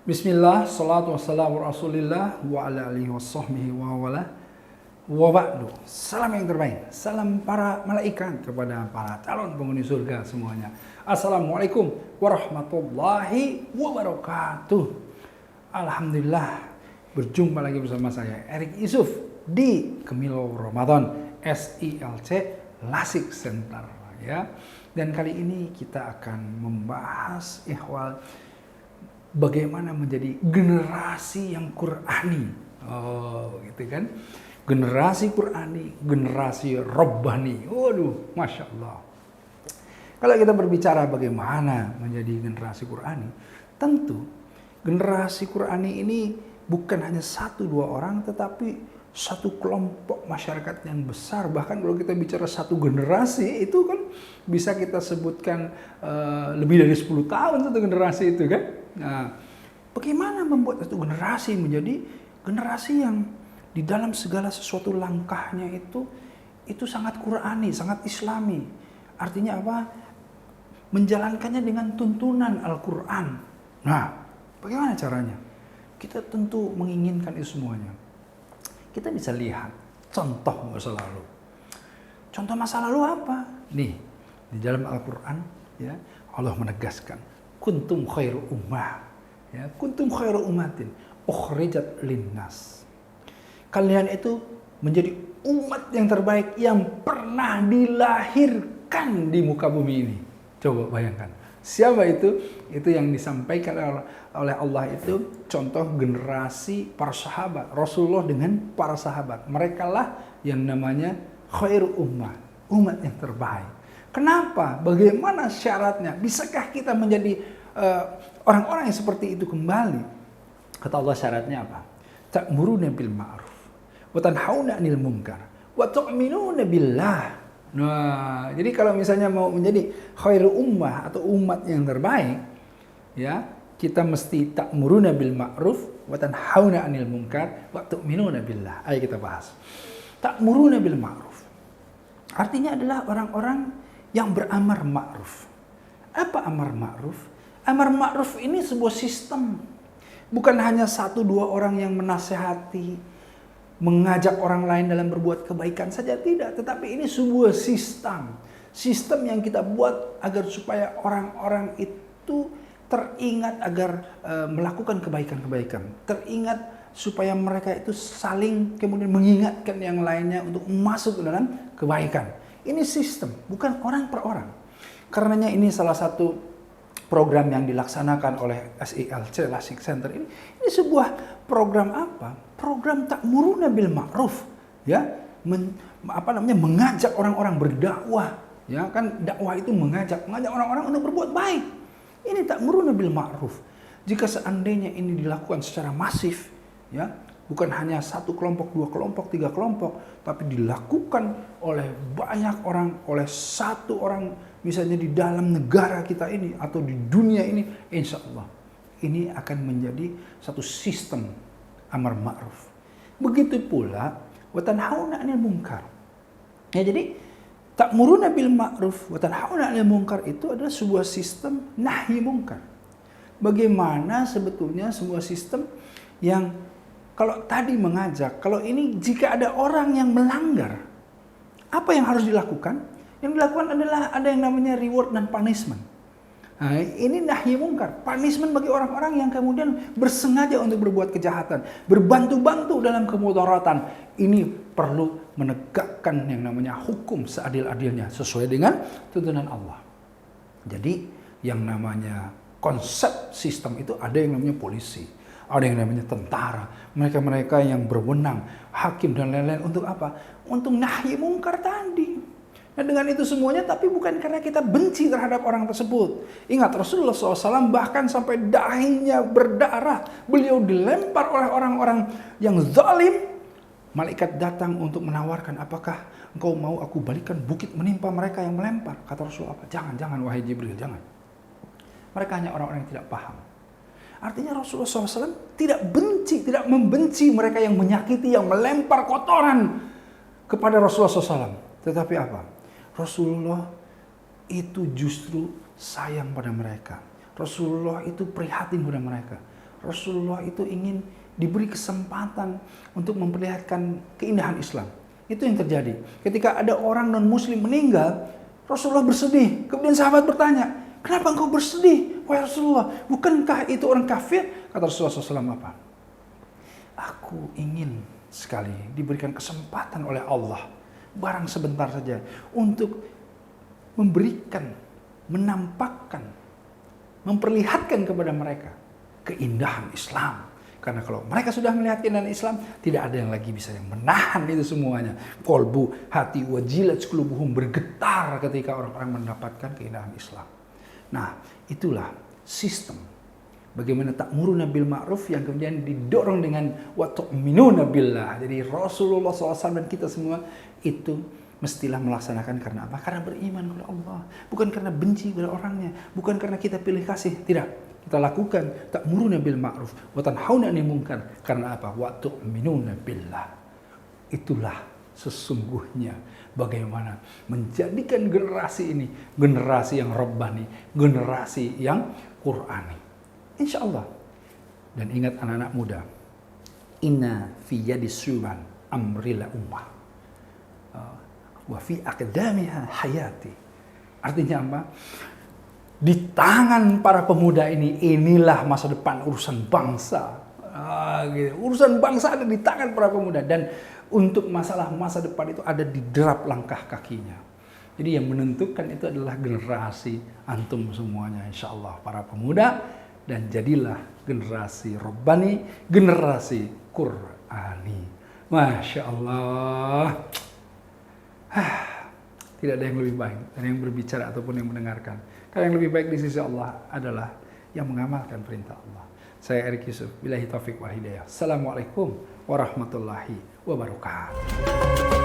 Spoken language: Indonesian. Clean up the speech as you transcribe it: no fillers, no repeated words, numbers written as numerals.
Bismillah, salatu wassalamu rasulillah wa ala alihi wa sahbihi wa wala wa ba'du. Salam yang terbaik, salam para malaikat kepada para calon penghuni surga semuanya. Assalamualaikum warahmatullahi wabarakatuh. Alhamdulillah, berjumpa lagi bersama saya Erik Yusuf di Kemilau Ramadan SILC Lasik Center ya. Dan kali ini kita akan membahas ihwal bagaimana menjadi generasi yang Qur'ani. Oh, gitu kan? Generasi Qur'ani, generasi Rabbani. Waduh, Masya Allah. Kalau kita berbicara bagaimana menjadi generasi Qur'ani, tentu generasi Qur'ani ini bukan hanya 1-2 orang, tetapi satu kelompok masyarakat yang besar. Bahkan kalau kita bicara satu generasi, itu kan bisa kita sebutkan lebih dari 10 tahun satu generasi itu kan. Nah, bagaimana membuat satu generasi menjadi generasi yang di dalam segala sesuatu langkahnya itu sangat Qur'ani, sangat Islami. Artinya apa? Menjalankannya dengan tuntunan Al-Quran. Nah, bagaimana caranya? Kita tentu menginginkan itu semuanya. Kita bisa lihat contoh masa lalu. Contoh masa lalu apa? Nih, di dalam Al-Quran ya, Allah menegaskan, kuntum khairu ummah, ya, kuntum khairu ummatin ukhrijat linnas. Kalian itu menjadi umat yang terbaik yang pernah dilahirkan di muka bumi ini. Coba bayangkan, siapa itu? Itu yang disampaikan oleh Allah itu contoh generasi para sahabat, Rasulullah dengan para sahabat. Mereka lah yang namanya khairu ummah, umat yang terbaik. Kenapa? Bagaimana syaratnya? Bisakah kita menjadi orang-orang yang seperti itu kembali? Kata Allah syaratnya apa? Ta'muruna bil ma'ruf wa tanhauna 'anil munkar wa tu'minuna billah. Nah, jadi kalau misalnya mau menjadi khairu ummah atau umat yang terbaik, ya, kita mesti ta'muruna bil ma'ruf wa tanhauna 'anil munkar wa tu'minuna billah. Ayo kita bahas. Ta'muruna bil ma'ruf artinya adalah orang-orang yang beramar ma'ruf. Apa amar ma'ruf? Amar ma'ruf ini sebuah sistem. Bukan hanya 1-2 orang yang menasehati, mengajak orang lain dalam berbuat kebaikan saja, tidak. Tetapi ini sebuah sistem. Sistem yang kita buat agar supaya orang-orang itu teringat agar melakukan kebaikan-kebaikan. Teringat supaya mereka itu saling kemudian mengingatkan yang lainnya untuk masuk ke dalam kebaikan. Ini sistem, bukan orang per orang. Karenanya ini salah satu program yang dilaksanakan oleh SILC Lasik Center ini sebuah program apa? Program ta'muruna bil ma'ruf, ya, mengajak orang-orang berdakwah, ya kan, dakwah itu mengajak orang-orang untuk berbuat baik. Ini ta'muruna bil ma'ruf. Jika seandainya ini dilakukan secara masif, ya, bukan hanya 1 kelompok, 2 kelompok, 3 kelompok, tapi dilakukan oleh banyak orang, oleh 1 orang, misalnya di dalam negara kita ini atau di dunia ini, insya Allah ini akan menjadi satu sistem amar ma'ruf. Begitu pula wa tanhauna 'anil munkar. Ya, jadi ta'muruna bil ma'ruf wa tanhauna 'anil munkar itu adalah sebuah sistem nahi munkar. Bagaimana sebetulnya sebuah sistem yang kalau tadi mengajak, kalau ini jika ada orang yang melanggar, apa yang harus dilakukan? Yang dilakukan adalah ada yang namanya reward dan punishment. Nah, ini nahi mungkar, punishment bagi orang-orang yang kemudian bersengaja untuk berbuat kejahatan, berbantu-bantu dalam kemudaratan. Ini perlu menegakkan yang namanya hukum seadil-adilnya sesuai dengan tuntunan Allah. Jadi yang namanya konsep sistem itu ada yang namanya polisi, ada yang namanya tentara, mereka-mereka yang berwenang, hakim dan lain-lain untuk apa? Untuk nahi mungkar tadi. Nah, dengan itu semuanya, tapi bukan karena kita benci terhadap orang tersebut. Ingat, Rasulullah SAW bahkan sampai dahinya berdarah. Beliau dilempar oleh orang-orang yang zalim. Malaikat datang untuk menawarkan, apakah engkau mau aku balikan bukit menimpa mereka yang melempar? Kata Rasulullah, jangan wahai Jibril, jangan. Mereka hanya orang-orang yang tidak paham. Artinya Rasulullah SAW tidak membenci mereka yang menyakiti, yang melempar kotoran kepada Rasulullah SAW. Tetapi apa? Rasulullah itu justru sayang pada mereka. Rasulullah itu prihatin pada mereka. Rasulullah itu ingin diberi kesempatan untuk memperlihatkan keindahan Islam. Itu yang terjadi. Ketika ada orang non-muslim meninggal, Rasulullah bersedih. Kemudian sahabat bertanya, kenapa engkau bersedih? Wahai Rasulullah, bukankah itu orang kafir? Kata Rasulullah SAW apa? Aku ingin sekali diberikan kesempatan oleh Allah, barang sebentar saja, untuk memberikan, menampakkan, memperlihatkan kepada mereka keindahan Islam. Karena kalau mereka sudah melihat keindahan Islam, tidak ada yang lagi bisa yang menahan itu semuanya. Kolbu, hati, wajilat, qulubuhum bergetar ketika orang-orang mendapatkan keindahan Islam. Nah, itulah sistem bagaimana ta'muruna bil ma'ruf yang kemudian didorong dengan wa tu'minuna billah. Jadi Rasulullah SAW dan kita semua itu mestilah melaksanakan karena apa? Karena beriman kepada Allah, bukan karena benci kepada orangnya, bukan karena kita pilih kasih, tidak. Kita lakukan ta'muruna bil ma'ruf wa tanhauna 'anil munkar karena apa? Wa tu'minuna billah. Itulah sesungguhnya bagaimana menjadikan generasi ini generasi yang rabbani, generasi yang Qur'ani. Insya Allah. Dan ingat anak-anak muda, inna fi yadi suban amrila ummah wa fi aqdamiha hayati. Artinya apa? Di tangan para pemuda ini, inilah masa depan urusan bangsa. Gitu. Urusan bangsa ada di tangan para pemuda. Dan untuk masalah masa depan itu ada di derap langkah kakinya. Jadi yang menentukan itu adalah generasi antum semuanya, insya Allah para pemuda. Dan jadilah generasi Rabbani, generasi Qur'ani. Masya Allah. Tidak ada yang lebih baik dari yang berbicara ataupun yang mendengarkan. Karena yang lebih baik di sisi Allah adalah yang mengamalkan perintah Allah. Saya Erik Yusuf, billahi taufiq wal hidayah. Assalamualaikum warahmatullahi wabarakatuh.